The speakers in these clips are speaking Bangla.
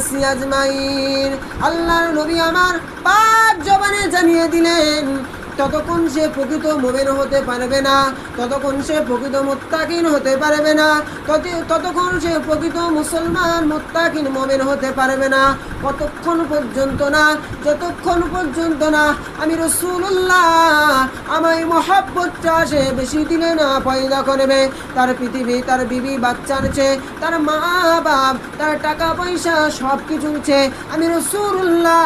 নাসি আজমাইন। আল্লাহর নবী আমার পাক জবানে জানিয়ে দিলেন, ততক্ষণ সে প্রকৃত মুমিন হতে পারবে না, ততক্ষণ সে প্রকৃত মুত্তাকিন হতে পারবে না, ততক্ষণ সে প্রকৃত মুসলমান মুত্তাকিন মুমিন হতে পারবে না, কতক্ষণ পর্যন্ত না, যতক্ষণ পর্যন্ত না আমি রাসূলুল্লাহ আমায় মহব্বতটা সে বেশি দিলে না পয়দা করবে। তার পৃথিবী, তার বিবি বাচ্চার চেয়ে, তার মা বাপ, তার টাকা পয়সা সব কিছুর চেয়ে আমি রাসূলুল্লাহ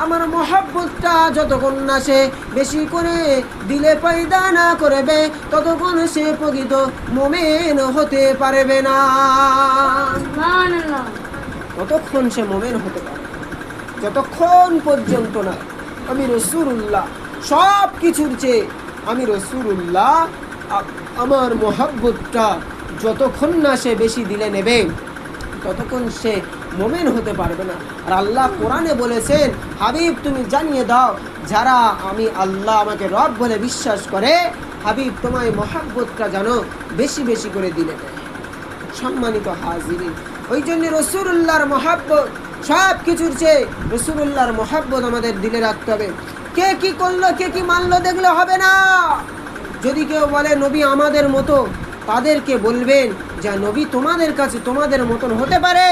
আমার মহব্বতটা যতক্ষণ না সে বেশি করে দিলে পয়দা না করবে, ততক্ষণ সে প্রকৃত মুমিন হতে পারবে না। ততক্ষণ সে মুমিন হতে পারবে যতক্ষণ পর্যন্ত না আমি রাসূলুল্লাহ সব কিছুর চেয়ে আমি রাসূলুল্লাহ আমার মহব্বতটা যতক্ষণ না সে বেশি দিলে নেবে, ততক্ষণ সে মুমিন হতে পারবে না। আর আল্লাহ কোরআনে বলেছেন, হাবিব তুমি জানিয়ে দাও, যারা আমি আল্লাহ আমাকে রব বলে বিশ্বাস করে, হাবিব তোমায় মহব্বতটা জানো বেশি বেশি করে দিলে নেবে। সম্মানিত হাজিরিন, ওই জন্য রাসূলুল্লাহর মহব্বত সব কিছুর চেয়ে রাসূলুল্লাহর মহব্বত আমাদের দিলে রাখতে হবে। কে কি করলো, কে কি মানলো দেখলে হবে না। যদি কেউ বলে নবী আমাদের মতো, তাদেরকে বলবেন যে নবী তোমাদের কাছে তোমাদের মতন হতে পারে,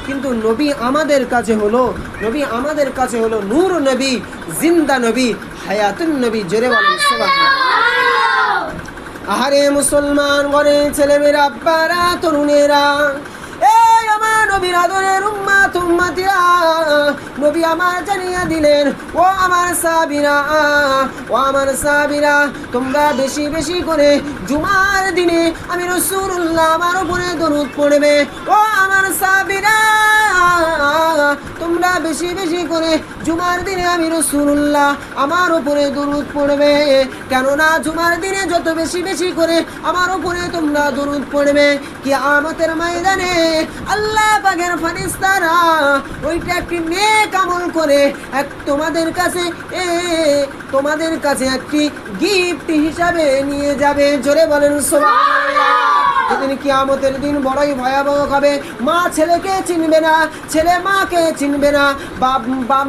কিন্তু নবী আমাদের কাছে হলো, নবী আমাদের কাছে হলো নূর নবী, জিন্দা নবী, হায়াতুন নবী। জোরে বলেন সুবহানাল্লাহ। আহারে মুসলমান ঘরে ছেলেমেয়েরা, আব্বারা, তরুণেরা, এই আমার নবীর আদরের উম্মাত উম্মাতিরা, নবী আমার জানিয়ে দিলেন, ও আমার সাহাবীরা, ও আমার সাহাবীরা, তোমরা বেশি বেশি করে জুমার দিনে আমি রাসূলুল্লাহ আমার উপরে দরুদ পড়বে। ও আমার সাহাবীরা, তোমরা বেশি বেশি করে জুমার দিনে আমি রাসূলুল্লাহ আমার উপরে দরুদ পড়বে। কেননা জুমার দিনে যত বেশি বেশি করে আমার উপরে তোমরা দরুদ পড়বে, কিয়ামতের ময়দানে আল্লাহ পাকের ফেরেশতারা ওইটা একটি নেক আমল করে তোমাদের কাছে একটি গিফট হিসাবে নিয়ে যাবে। জোরে বলেন সুবহানাল্লাহ। যেদিন কিয়ামতের দিন বড়ই ভয়াবহ হবে। মা ছেলেকে চিনবে না, ছেলে মাকে চিনবে না, বাপ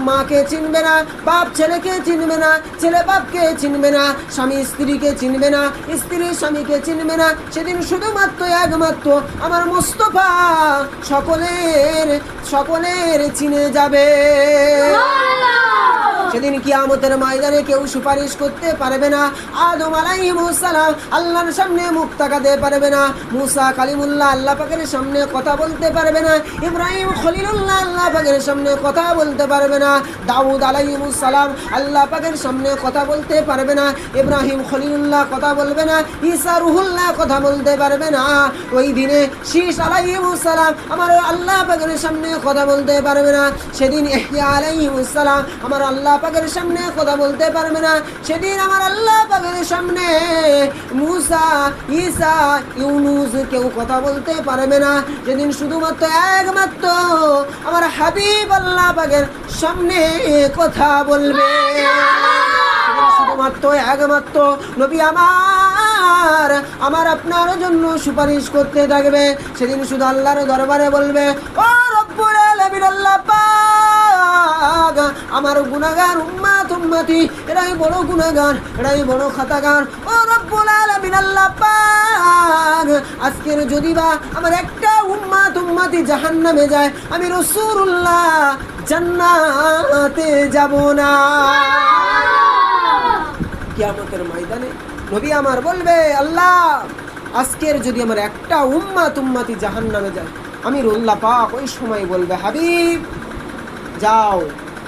মাকে চিনবে না, বাপ ছেলেকে চিনবে না, ছেলে বাপকে চিনবে না, স্বামী স্ত্রীকে চিনবে না, স্ত্রী স্বামীকে চিনবে না। সেদিন শুধুমাত্র একমাত্র আমার মুস্তাফা সকলের চিনে যাবে। সেদিন কিয়ামতের ময়দানে কেউ সুপারিশ করতে পারবে না। আদম আলাইহিস সালাম আল্লাহর সামনে মুখ তাকাতে পারবে না। মুসা কালিমুল্লাহ আল্লাহ পাকের সামনে কথা বলতে পারবে না। ইব্রাহিম খলিলুল্লাহ আল্লাহ পাকের সামনে কথা বলতে পারবে না। দাউদ আলাইহিস সালাম আল্লাহ পাকের সামনে কথা বলতে পারবে না। ইব্রাহিম খলিলুল্লাহ কথা বলবে না। ঈসা রুহুল্লাহ কথা বলতে পারবে না। ওই দিনে শীশ আলাইহিস সালাম আমার আল্লাহ পাকের সামনে কথা বলতে পারবে না। সেদিন ইহইয়া আলাইহিস সালাম আমার আল্লাহ পাকের সামনে কথা বলতে পারবে না। সেদিন আমার আল্লাহ পাকের সামনে মুসা, ঈসা, ইউনুস কেউ কথা বলতে পারবে না। যেদিন শুধুমাত্র একমাত্র আমার হাবিব আল্লাহ পাকের সামনে কথা বলবে। শুধুমাত্র একমাত্র নবী আমার আপনার জন্য সুপারিশ করতে থাকবে। সেদিন শুধু আল্লাহর দরবারে বলবে, ও রব্বুল আলামিন আল্লাহ পাক, আমার গুনাহগার উম্মত উম্মতি এরাই বড় গুনাহগার, এরাই বড় খাতাগার। ও রব্বুল আলামিন আল্লাহ পাক, আজকের যদি বা আমার একটা উম্মত উম্মতি জাহান্নামে যায়, আমি রাসূলুল্লাহ জান্নাতে যাব না। কিয়ামতের ময়দানে নবী আমার বলবে, আল্লাহ আজকের যদি আমার একটা উম্মত উম্মতি জাহান্নামে যায়, আমি আল্লাহ পাক ওই সময় বলবে, হাবিব যাও,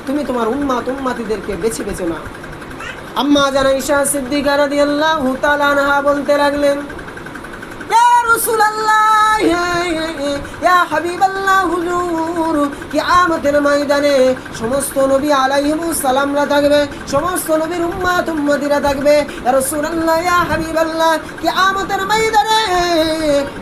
তুমি তোমার উম্মত উম্মতিদেরকে বেছে বেছে নাও। আম্মা জান আয়েশা সিদ্দিকা রাদিয়াল্লাহু তাআলা আনহা বলতে লাগলেন, ইয়া রাসূলুল্লাহ, ইয়া হাবিবাল্লাহ, হুজুর কিয়ামতের ময়দানে সমস্ত নবী আলাইহিমুস সালামরা থাকবে, সমস্ত নবীর উম্মত উম্মতিরা থাকবে। ইয়া রাসূলুল্লাহ, ইয়া হাবিবাল্লাহ, কিয়ামতের ময়দানে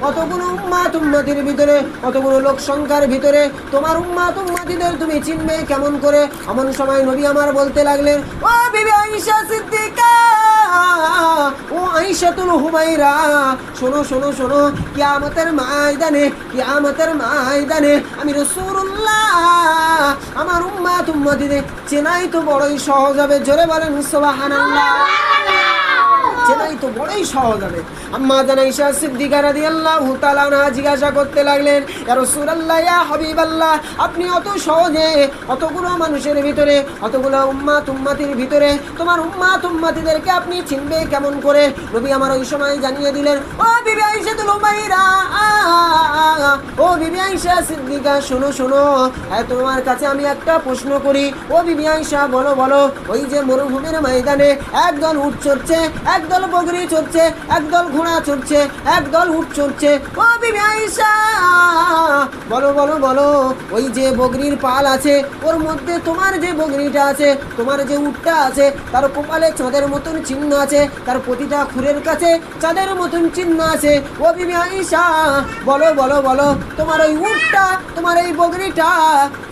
কতগুলো উম্মত উম্মতির ভিতরে, কতগুলো লোক সংখ্যার ভিতরে তোমার উম্মত উম্মতিদের তুমি চিনবে কেমন করে? এমন সময় নবী আমার বলতে লাগলেন, ও বিবি আয়েশা সিদ্দিকা, ও আয়েশাতুল হুমায়রা, শোনো শোনো শোনো, কিয়ামতের ময়দানে আমি রাসূলুল্লাহ উম্মতিদের চেনাই তো বড়ই সহজ হবে। জোরে বলেন সুবহানাল্লাহ। চেনাই তো বড়ই সহজ হবে। আম্মা জান আয়েশা সিদ্দিকা রাদিয়াল্লাহু তাআলা আনহা জিজ্ঞাসা করতে লাগলেন, ইয়া রাসূলুল্লাহ, ইয়া হাবিবাল্লাহ, আপনি অত সহজে অতগুলো মানুষের ভিতরে, অতগুলো উম্মাত উম্মাতির ভিতরে তোমার উম্মাত উম্মাতিদেরকে আপনি চিনবে কেমন করে? নবী আমার ওই সময় জানিয়ে দিলেন, ও বিবি আয়েশাতুল উমাইরা, ও বিবি আয়েশা সিদ্দিকা, শোনো শোনো, তোমার কাছে আমি একটা প্রশ্ন করি। ও বিবি আয়েশা, বলো বলো। ওই যে মরুভূমির ময়দানে একদল উট চড়ছে, একদল বকরি চড়ছে, একদল ঘোড়া চড়ছে, একদল উট চড়ছে। ও বিবি আয়েশা, বলো বলো বলো, ওই যে বকরির পাল আছে ওর মধ্যে তোমার যে বকরিটা আছে, তোমার যে উটটা আছে, তার কপালে চাঁদের মতন চিহ্ন আছে, তার প্রতিটা খুরের কাছে চাঁদের মতন চিহ্ন আছে। ও বিবি আয়েশা, বলো বলো বলো, তোমার ওই উটটা, তোমার এই বকরিটা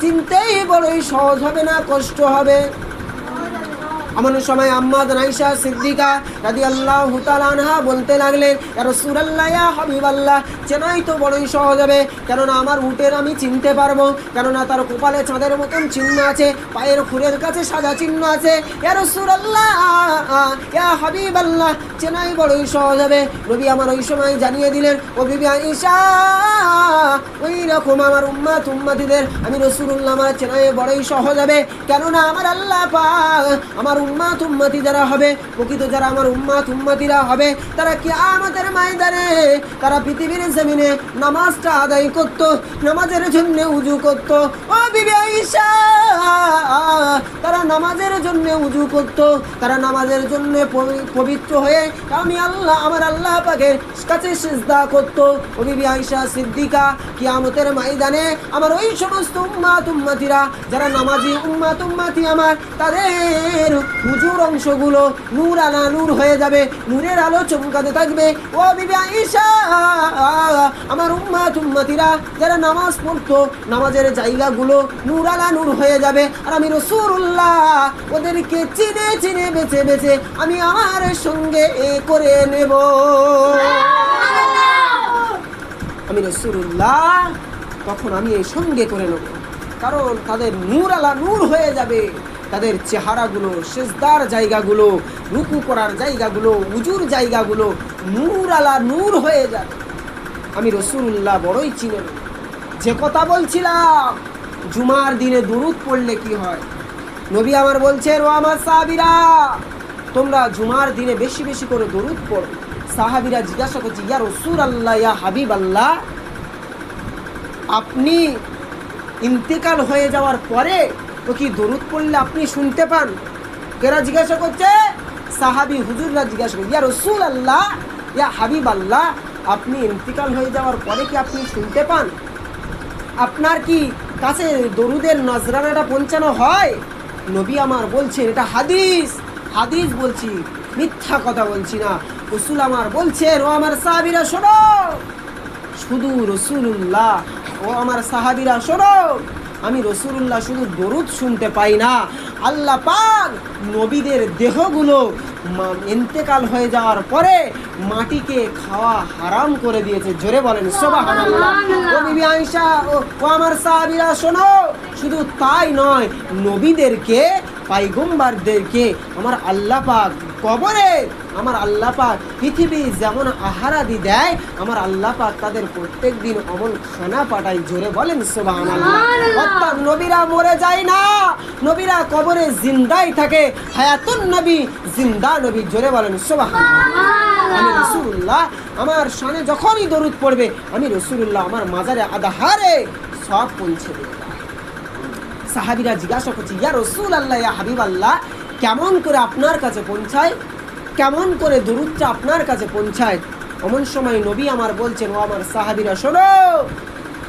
চিনতেই বড়ই সহজ হবে না কষ্ট হবে? এমন সময় আম্মা জান আয়েশা সিদ্দিকা রাদিয়াল্লাহু তাআলা আনহা বলতে লাগলেন, ইয়া রাসূলুল্লাহ, ইয়া হাবিবাল্লাহ, চেনাই তো বড়ই সহজ হবে, কেননা আমার উটের আমি চিনতে পারবো, কেননা তার কপালে চাঁদের মতন চিহ্ন আছে, পায়ের খুরের কাছে সাদা চিহ্ন আছে। ইয়া রাসূলুল্লাহ, ইয়া হাবিবাল্লাহ, চেনাই বড়ই সহজ হবে। নবী আমার ওই সময় জানিয়ে দিলেন, ও বিবি আয়েশা, ওই রকম আমার উম্মাত উম্মাতিদের আমি রাসূলুল্লাহ আমার চেনাই বড়ই সহজ হবে, কেননা আমার আল্লাহ পাক আমার উম্মাত উম্মতি যারা হবে, প্রকৃত যারা আমার উম্মাত উম্মতিরা হবে, তারা কিয়ামতের ময়দানে তারা পৃথিবীর জমিনে নামাজটা আদায় করত, নামাজের জন্য উজু করত। ও বিবি আয়েশা, তারা নামাজের জন্য উজু করত, তারা নামাজের জন্য পবিত্র হয়ে আমি আল্লাহ আমার আল্লাহ পাকের কাছে সিজদা করত। ও বিবি আয়েশা সিদ্দিকা, কিয়ামতের ময়দানে আমার ওই সমস্ত উম্মাত উম্মতিরা যারা নামাজি উম্মাত উম্মতি আমার, তাদের হুজুর অংশগুলো নূর আলা নূর হয়ে যাবে, নূরের আলো চমকাতে থাকবে। ও বিবি আয়েশা, আমার উম্মাত উম্মতিরা যারা নামাজ পড়তো, নামাজের জায়গাগুলো নূর আলা নূর হয়ে যাবে, আর আমি রাসূলুল্লাহ ওদেরকে চিনে চিনে বেছে বেছে আমি আমার সঙ্গে করে নেব। আমি রাসূলুল্লাহ তখন আমি এই সঙ্গে করে নেব, কারণ তাদের নূর আলা নূর হয়ে যাবে, তাদের চেহারাগুলো, সিজদার জায়গাগুলো, রুকু করার জায়গাগুলো, উজুর জায়গাগুলো নূর আলা নূর হয়ে যাবে। আমি রাসূলুল্লাহ বড়ই চিনে নেব। যে কথা বলছিলাম জুমার দিনে দুরূদ পড়লে কি হয়, নবী আমার বলছেন, ও আমার সাহাবীরা, তোমরা জুমার দিনে বেশি বেশি করে দুরূদ পড়ো। সাহাবীরা জিজ্ঞাসা করছে, ইয়া রাসূলুল্লাহ, ইয়া হাবিবাল্লাহ, আপনি ইন্তেকাল হয়ে যাওয়ার পরে তো কি দরুদ পড়লে আপনি শুনতে পান? কেরা জিজ্ঞাসা করছে? সাহাবী হুজুররা জিজ্ঞাসা করছে, ইয়া রাসূলুল্লাহ, ইয়া হাবিবাল্লাহ, আপনি ইন্তেকাল হয়ে যাওয়ার পরে কি আপনি শুনতে পান? আপনার কি কাছে দরুদের নজরানাটা পৌঁছানো হয়? নবী আমার বলছেন, এটা হাদিস, হাদিস বলছি, মিথ্যা কথা বলছি না। রাসূল আমার বলছেন, ও আমার সাহাবীরা শোনো, শুধু রাসূলুল্লাহ, ও আমার সাহাবীরা শোনো, আমি রাসূলুল্লাহ শুধু দরুদ শুনতে পাই না, আল্লাহ পাক নবীদের দেহগুলো ইন্তেকাল হয়ে যাওয়ার পরে মাটিকে খাওয়া হারাম করে দিয়েছে। জোরে বলেন সুবহানাল্লাহ। ও বিবি আয়েশা, ও আমার সাহাবীরা শোনো, শুধু তাই নয়, নবীদেরকে, পয়গম্বরদেরকে আমার আল্লাহ পাক কবরে, আমার আল্লাহ পাক পৃথিবী যেমন আহারাদি দেয়, আমার আল্লাহ পাক তাদের প্রত্যেক দিন অমন খানা পাঠায়। জোরে বলেন সুবহানাল্লাহ। অর্থাৎ নবীরা মরে যায় না, নবীরা কবরে জিন্দাই থাকে, হায়াতুন নবী, জিন্দা নবী। জোরে বলেন সুবহানাল্লাহ। আমি রাসূলুল্লাহ আমার শানে যখনই দরুদ পড়বে, আমি রাসূলুল্লাহ আমার মাজারে আদাহারে সব পৌঁছে দেব। সাহাবীরা জিজ্ঞাসা করছে, ইয়া রাসূলুল্লাহ, ইয়া হাবিবাল্লাহ, কেমন করে আপনার কাছে পৌঁছায়, কেমন করে দরুদটা আপনার কাছে পৌঁছায়? এমন সময় নবী আমার বলছেন, ও আমার সাহাবীরা শোনো,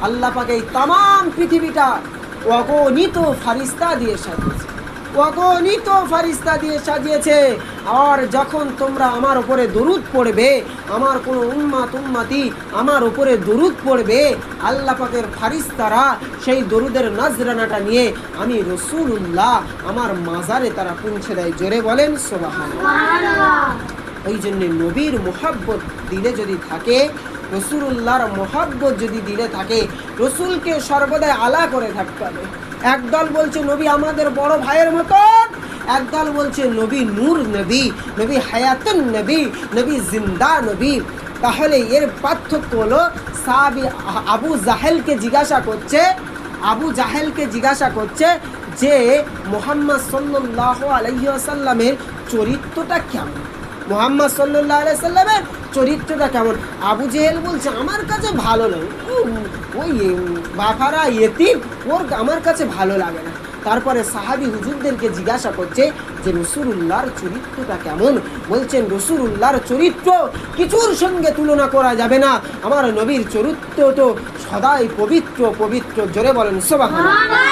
আল্লাহ পাক এই তামাম পৃথিবীটা অগণিত ফারিস্তা দিয়ে সাজিয়েছে, অগণিত ফারিস্তা দিয়ে সাজিয়েছে। আর যখন তোমরা আমার উপরে দরুদ পড়বে, আমার কোনো উম্মাত উম্মতি আমার উপরে দরুদ পড়বে, আল্লাহ পাকের ফারিস্তারা সেই দরুদের নজরানাটা নিয়ে আমি রাসূলুল্লাহ আমার মাজারে তারা পৌঁছে দেয়। জোরে বলেন সুবহানাল্লাহ। ওই জন্য নবীর মুহাব্বত দিলে যদি থাকে, রসুলুল্লাহর মহব্বত যদি দিলে থাকে, রসুলকে সর্বদাই আলা করে থাকতে হবে। একদল বলছে নবী আমাদের বড় ভাইয়ের মতন, একদল বলছে নবী নূর নবী, নবী হায়াতুন নবী, নবী জিন্দা নবী। তাহলে এর পার্থক্য হলো সাহাবী আবু জাহেলকে জিজ্ঞাসা করছে যে মুহাম্মদ সাল্লাল্লাহু আলাইহি ওয়াসাল্লামের চরিত্রটা কেমন, মুহাম্মদ সাল্লাল্লাহু আলাইহি ওয়াসাল্লামের চরিত্রটা কেমন। আবু জেহেল বলছে আমার কাছে ভালো লাগে, ওই বাফারা ইয়েতিম, ওর আমার কাছে ভালো লাগে না। তারপরে সাহাবী হুজুরদেরকে জিজ্ঞাসা করছে যে রসুলুল্লাহর চরিত্রটা কেমন। বলছেন রসুলুল্লাহর চরিত্র কিছুর সঙ্গে তুলনা করা যাবে না, আমার নবীর চরিত্র তো সদাই পবিত্র পবিত্র। জোরে বলেন সুবহানাল্লাহ।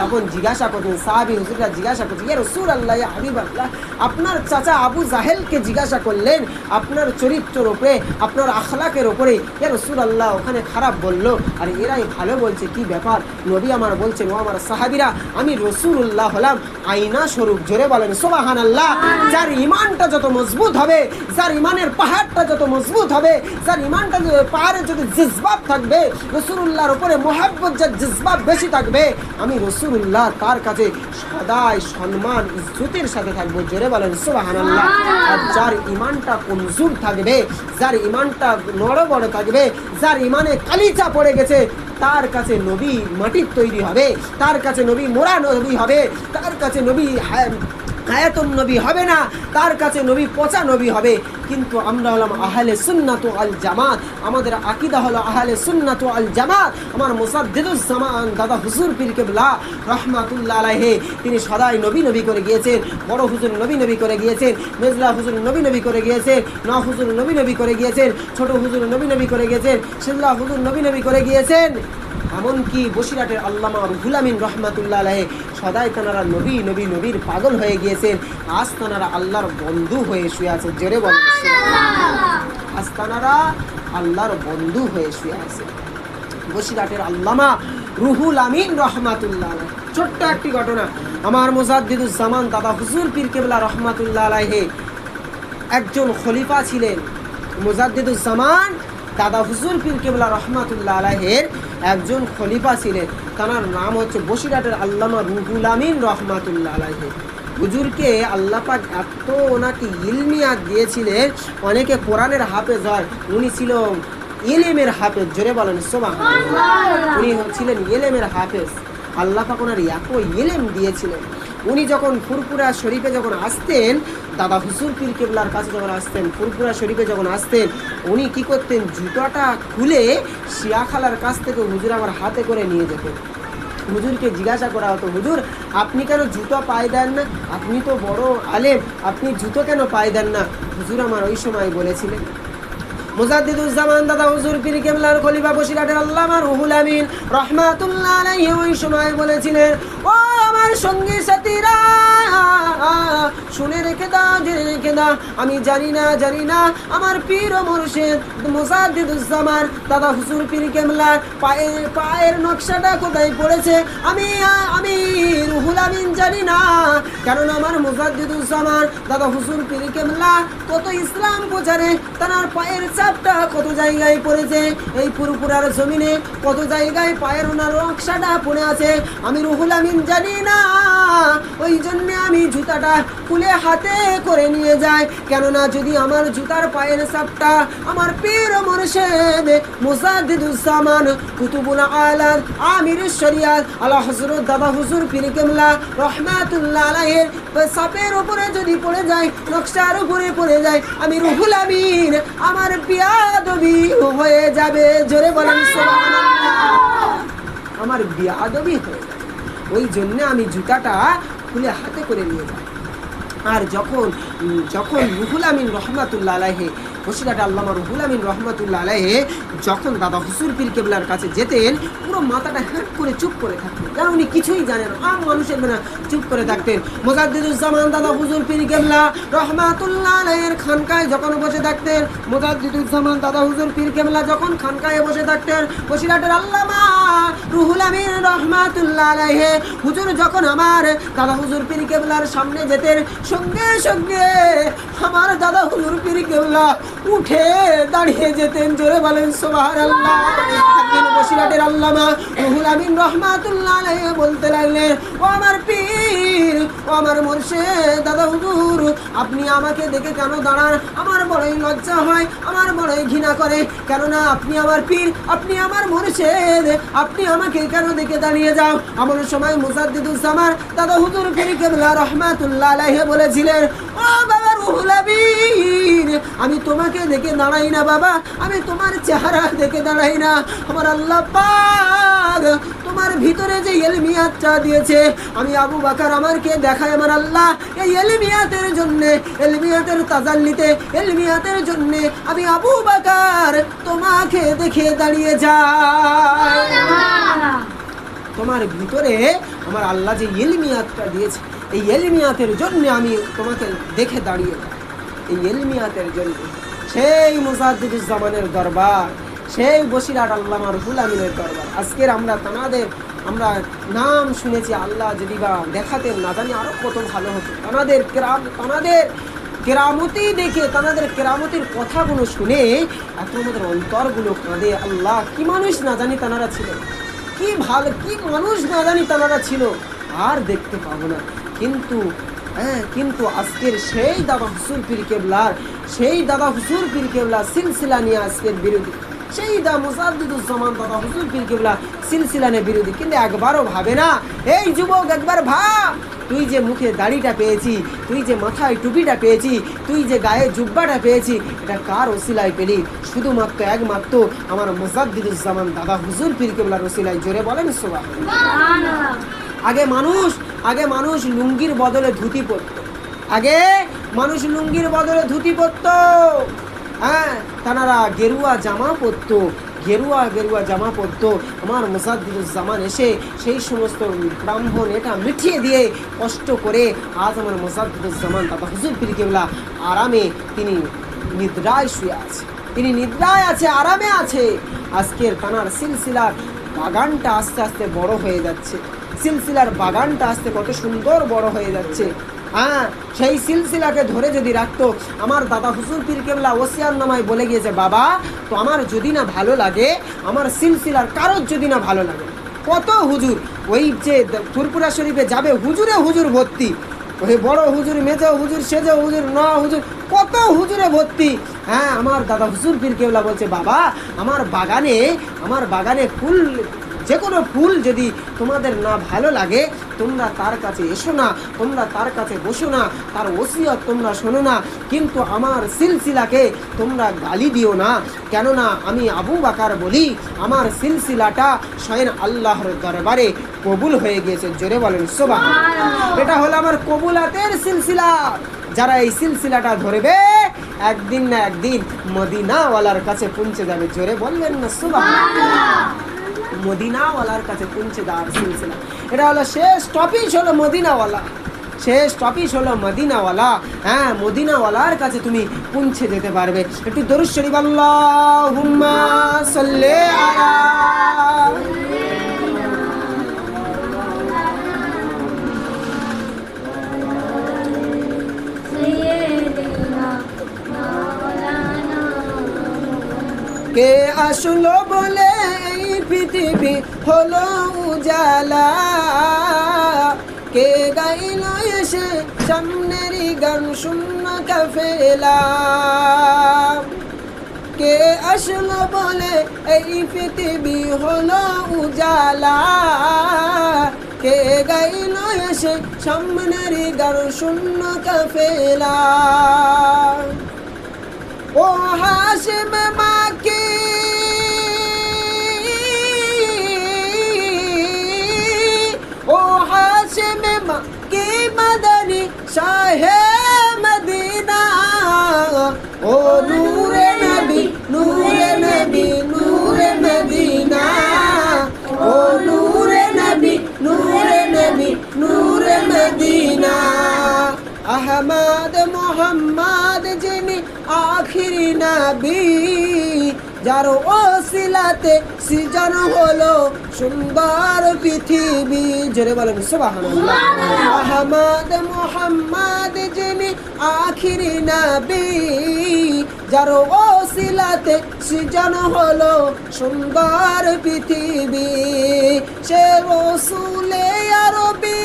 তখন জিজ্ঞাসা করছেন সাহাবী হুজুররা জিজ্ঞাসা করছে, ইয়া রাসূলুল্লাহ, ইয়া হাবিবাল্লাহ, আপনার চাচা আবু জাহেলকে জিজ্ঞাসা করলেন আপনার চরিত্রের উপরে, আপনার আখলাকের উপরে, ইয়া রাসূলুল্লাহ ওখানে খারাপ বললো আর এরাই ভালো বলছে, কি ব্যাপার? নবী আমার বলছেন, ও আমার সাহাবীরা, আমি রাসূলুল্লাহ হলাম আয়না স্বরূপ। জোরে বলেন সুবহানাল্লাহ। যার ইমানটা যত মজবুত হবে, যার ইমানের পাহাড়টা যত মজবুত হবে, যার ইমানটা পাহাড়ে যদি জিজবাব থাকবে, রাসূলুল্লাহর উপরে মুহাব্বত যার জিজবাব বেশি থাকবে, আমি রাসূলুল্লাহ তার কাছে সদাই সম্মান ইজ্জতের সাথে থাকবো। জোরে বলেন সুবহানাল্লাহ। আর যার ইমানটা কমজোর থাকবে, যার ইমানটা নড়বড়ে থাকবে, যার ইমানে কালিচা পড়ে গেছে, তার কাছে নবী মাটির তৈরি হবে, তার কাছে নবী মোরা নবী হবে, তার কাছে নবী হায়াতুন নবী হবে না, তার কাছে নবী পচা নবী হবে। কিন্তু আমরা হলাম আহলে সুন্নাত ওয়াল জামাত, আমাদের আকীদা হলো আহলে সুন্নাত ওয়াল জামাত। আমার মুসাদ্দিদুজ জামান দাদা হুজুর পীর কেবলা রাহমাতুল্লাহ আলাইহি, তিনি সদাই নবী নবী করে গিয়েছেন। বড় হুজুর নবী নবী করে গিয়েছেন, মেজলা হুজুর নবী নবী করে গিয়েছেন, না হুজুর নবী নবী করে গিয়েছেন, ছোট হুজুর নবী নবী করে গিয়েছেন, সিজলা হুজুর নবী নবী করে গিয়েছেন। এমনকি বসিরহাটের আল্লামা রুহুল আমিন রহমাতুল্লাহ আলাইহি সদাই তানারা নবী নবী নবীর পাগল হয়ে গিয়েছেন। আজ তানারা আল্লাহর বন্ধু হয়ে শুয়ে আছে। জোরে বলেন সুবহানাল্লাহ। আজ তানারা আল্লাহর বন্ধু হয়ে শুয়ে আছে। বসিরহাটের আল্লামা রুহুল আমিন রহমাতুল্লাহ আলাইহি, ছোট্ট একটি ঘটনা। আমার মুজাদ্দিদুজ জামান দাদা হুজুর পীর কেবলা রহমাতুল্লাহ আলাইহি একজন খলিফা ছিলেন। মুজাদ্দিদুজ জামান দাদা হুজুর পীর কেবলা রহমাতুল্লাহ আলাইহির একজন খলিফা ছিলেন, তার নাম হচ্ছে বসিরহাটের আল্লামা রুহুল আমিন রহমাতুল্লাহ আলাইহি। হুজুরকে আল্লাহ পাক এত ওনাকে ইলমিয়াত দিয়েছিলেন, অনেকে কোরআনের হাফেজ হয়, উনি ছিল ইলমের হাফেজ। জোরে বলেন সুবহানাল্লাহ। উনি ছিলেন ইলমের হাফেজ। আল্লাহ পাক ওনার এত ইলম দিয়েছিলেন, উনি যখন ফুরফুরা শরীফে যখন আসতেন, দাদা হুজুর পীর কেবলার কাছে যখন আসতেন, ফুরফুরা শরীফে যখন আসতেন, উনি কি করতেন, জুতাটা খুলে শিয়া খালার কাছ থেকে হুজুর আমার হাতে করে নিয়ে যেতেন। হুজুরকে জিজ্ঞাসা করা হতো, হুজুর আপনি কেন জুতো পায়ে দেন না? আপনি তো বড় আলেম, আপনি জুতো কেন পায়ে দেন না? হুজুর আমার ওই সময় বলেছিলেন, মুজাদ্দিদুজ জামান দাদা হুজুর পীর কেবলার খলিফা বসিরহাটের আল্লামা রুহুল আমিন রাহমাতুল্লাহ আলাইহি ওই সময় বলেছিলেন, ও আমার সঙ্গী সাথীরা, শুনে রেখে দাও, জেনে রেখে দাও, আমি জানি না আমার পীর ও মুর্শিদ মুজাদ্দিদুজ জামান দাদা হুজুর পীর কেবলার পায়ের নকশাটা কোথায় পড়েছে, আমি রুহুল আমিন জানি না। কারণ আমার মুজাদ্দিদুজ জামান দাদা হুজুর পীর কেবলা কত ইসলাম প্রচারে তার পায়ের চাপটা কত জায়গায় পড়েছে, এই পুরপুরার জমিনে কত জায়গায় পায়ের ওনার নকশাটা পড়ে আছে, আমি রুহুল আমিন জানি না। ওই জন্য আমি জুতাটা খুলে হাতে করে নিয়ে যাই, কেননা যদি আমার জুতার পায়ের চাপটা আমার পীর ও মুর্শিদ মুজাদ্দিদুজ জামান কুতুবুল আলাম আমির শরিয়াত আলা হযরত দাদা হুজুর পীর কেবলা রাহমাতুল্লাহ আলাইহির চাপের উপরে যদি পড়ে যায়, নকশার উপরে পড়ে যায়, আমি রুহুল আমিন আমার বিয়াদবি হয়ে যাবে। জোরে বলেন সুবহানাল্লাহ। আমার বিয়াদবি হয়ে যাবে, ওই জন্য আমি জুতাটা খুলে হাতে করে নিয়ে যাই। আর যখন রুহুল আমিন রহমাতুল্লাহ আলাইহি বসিরহাট আল্লামা রুহুল আমিন রহমাতুল্লাহ আলাইহি যখন দাদা হুজুর পীর কেবলার কাছে যেতেন, পুরো মাথাটা হ্যাঁ করে চুপ করে থাকতেন, কারণ উনি কিছুই জানেন না, আম মানুষের না, চুপ করে থাকতেন। মুজাদ্দিদুজ জামান দাদা হুজুর পীর কেবলা রহমাতুল্লাহ আলাইহির খানকায় যখন বসে থাকতেন, মুজাদ্দিদুজ জামান দাদা হুজুর পীর কেবলা যখন খানকায় বসে থাকতেন, বসিরহাটের আল্লামা রুহুল আমিন রহমাতুল্লাহ আলাইহি হুজুর যখন আমার দাদা হুজুর পীর কেবলার সামনে যেতেন, সঙ্গে সঙ্গে আমার দাদা হুজুর পীর কেবলা উঠে দাঁড়িয়ে যেতেন। জোরে বলেন সুবহানাল্লাহ। একদিন বসিরহাটের আল্লামা রুহুল আমিন রহমাতুল্লাহ আলাইহি বলতে লাগলেন, ও আমার পীর, ও আমার মুর্শিদ দাদা হুজুর, আপনি আমাকে দেখে কেন দাঁড়ান? আমার বড়ই লজ্জা হয়, আমার বড়ই ঘৃণা করে, কেননা আপনি আমার পীর, আপনি আমার মুর্শিদ, আপনি আমাকে কেন দেখে দাঁড়িয়ে যাও? এমন সময় মুজাদ্দিদুজ্জামান দাদা হুজুর পীর কেবলা রহমাতুল্লাহ আলাইহি বলেছিলেন, ও বাবা রুহুল আমিন, আমি তোমাকে দেখে দাঁড়াই না বাবা, আমি তোমার চেহারা দেখে দাঁড়াই না। আমার আল্লাহ পাক তোমার ভিতরে যে ইলমিয়াতটা দিয়েছে, আমি আবু বকর আমাকে দেখায় আমার আল্লাহ এই ইলমিয়াতের জন্য, ইলমিয়াতের তাজাল্লিতে, ইলমিয়াতের জন্য আমি আবু বকর তোমাকে দেখে দাঁড়িয়ে যাই। তোমার ভিতরে আমার আল্লাহ যে ইলমিয়াতটা দিয়েছে, এই ইলমিয়াতের জন্য আমি তোমাকে দেখে দাঁড়িয়ে যাই। এই ইলমিয়াতের জন্য সেই মুজাদ্দিদুজ্জামানের দরবার, সেই বসিরহাট আল্লামা রুহুল আমিনের দরবার। আজকের আমরা আমরা নাম শুনেছি, আল্লাহ যদি বা দেখাতেন না জানি আরো কত ভালো হতো। তানাদের কেরামতি দেখে, তানাদের কেরামতির কথাগুলো শুনে এখন আমাদের অন্তরগুলো কাঁদে। আল্লাহ কি মানুষ না জানি তানারা ছিল, কি ভালো, কি মানুষ না জানি তানারা ছিল, আর দেখতে পাবো না। কিন্তু আজকের সেই দাদা হুজুর পীর কেবলা সিলসিলা নিয়ে আজকের বিরোধী, সেই মুজাদ্দিদুজ্জামান দাদা হুজুর পীর কেবলা সিলসিলা নিয়ে বিরোধী। কিন্তু একবারও ভাবে না, এই যুবক একবার ভাব, তুই যে মুখে দাড়িটা পেয়েছি, তুই যে মাথায় টুপিটা পেয়েছি, তুই যে গায়ে জুব্বাটা পেয়েছি, এটা কার ওসিলায় পেলি? শুধুমাত্র একমাত্র আমার মুজাদ্দিদুজ্জামান দাদা হুজুর পীর কেবলার ওসিলায়। জোরে বলেন সুবহানাল্লাহ। আগে মানুষ লুঙ্গির বদলে ধুতি পরত, হ্যাঁ, তারা গেরুয়া জামা পরতো, গেরুয়া জামা পরতো। আমার মুজাদ্দিদুজ্জামান এসে সেই সমস্ত ব্রাহ্মণ এটা মিটিয়ে দিয়ে কষ্ট করে আজ আমার মুজাদ্দিদুজ্জামান দাদা হুজুর পীর কেবলা আরামে তিনি নিদ্রায় শুয়ে আছে, তিনি নিদ্রায় আছে, আরামে আছে। আজকের তানার সিলসিলার বাগানটা আস্তে আস্তে বড় হয়ে যাচ্ছে, সিলসিলার বাগানটা আস্তে কত সুন্দর বড় হয়ে যাচ্ছে। হ্যাঁ, সেই সিলসিলাকে ধরে যদি রাখতো, আমার দাদা হুজুর পীর কেবলা ওসিয়াত নামায় বলে গিয়েছে, বাবা তো আমার যদি না ভালো লাগে, আমার সিলসিলার কারোর যদি না ভালো লাগে, কত হুজুর ওই যে ফুরপুরা শরীফে যাবে, হুজুর ভর্তি, ওই বড় হুজুর, মেজো হুজুর, সেজো হুজুর, ন হুজুর, কত হুজুরে ভর্তি। হ্যাঁ, আমার দাদা হুজুর পীর কেবলা বলছে, বাবা আমার বাগানে ফুল, যে কোনো ফুল যদি তোমাদের না ভালো লাগে, তোমরা তার কাছে এসো না, তোমরা তার কাছে বসো না, তার ওসিয়ত তোমরা শোনো না, কিন্তু আমার সিলসিলাকে তোমরা গালি দিও না। কেননা আমি আবু বকর বলি, আমার সিলসিলাটা স্বয়ং আল্লাহর দরবারে কবুল হয়ে গিয়েছে। জোরে বলেন সুবহানাল্লাহ। এটা হলো আমার কবুলাতের সিলসিলা। যারা এই সিলসিলাটা ধরবে, একদিন না একদিন মদিনাওয়ালার কাছে পৌঁছে যাবে। জোরে বলবেন না সুবহানাল্লাহ। মদিনাওয়ালার কাছে পৌঁছে যাওয়ার সিলসিলা, এটা হলো শেষ টপিক, হলো মদিনাওয়ালা, শেষ টপিক হলো মদিনাওয়ালা। হ্যাঁ, মদিনাওয়ালার কাছে তুমি পৌঁছে যেতে পারবে। একটু দরুদ শরীফ, আল্লাহুম্মা সাল্লি আলা কে আসলো বলে এই পৃথিবী হলো উজালা, কে গাইল এসে সামনেরই গান শূন্য কাফেলা, কে আসলো বলে এই পৃথিবী হলো উজালা, কে গাইল এসে সামনেরই গান শূন্য কাফেলা। ও হাশিম মাকি, ও হাশিম মাকি মদনী শাহে মদিনা, ও নূরে নবী, নূরে নবী, নূরে মদিনা, ও নূরে নবী, নূরে নবী, নূরে মদিনা। আহমদ মোহাম্মদ যিনি আখিরি নবী, যার ওসিলাতে সৃজন হলো সুন্দর পৃথিবী। জোরে বলেন সুবহানাল্লাহ। আহমদ মুহাম্মদ যিনি আখিরি নবী, যার ওসিলাতে সৃজন হলো সুন্দর পৃথিবী। সে রসুলে আরবি,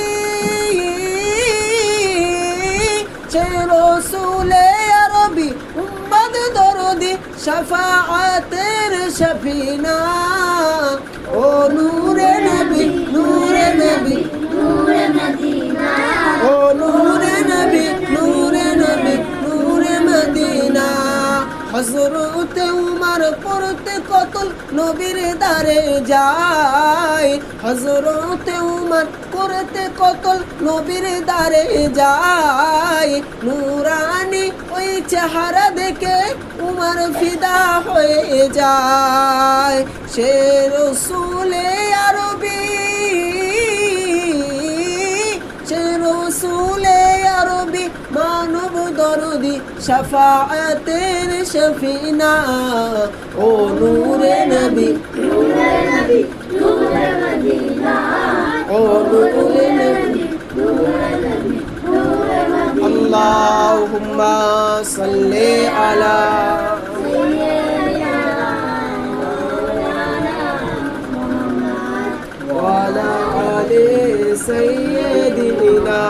সে রসুলে আরবি উম্মত দরদি শাফাআতের শফিনা। ও নূরে নবী, নূরে নবী, নূরে মদিনা। ও নূরে নবী, নূরে নবী, নূরে মদিনা। হযরতে উমর পড়তে কতল নবীর দারে যায়, হযরতে উমর পড়তে কতল নবীর দারে যায়। নূরানি ওই চেহারা দেখে উমর ফিদা হয়ে যায়। সে রসুলে আরবি, সে রসুলে আরবি মানব দরদি শাফাআতের শফিনা। ও নূরে নবী, নূরে নবী, নূরে মদিনা। ও নূরে নবী, নূরে নবী, নূরে মদিনা। আল্লাহুম্মা সাল্লি আলা ওয়া আলা আলি সাইয়্যিদিনা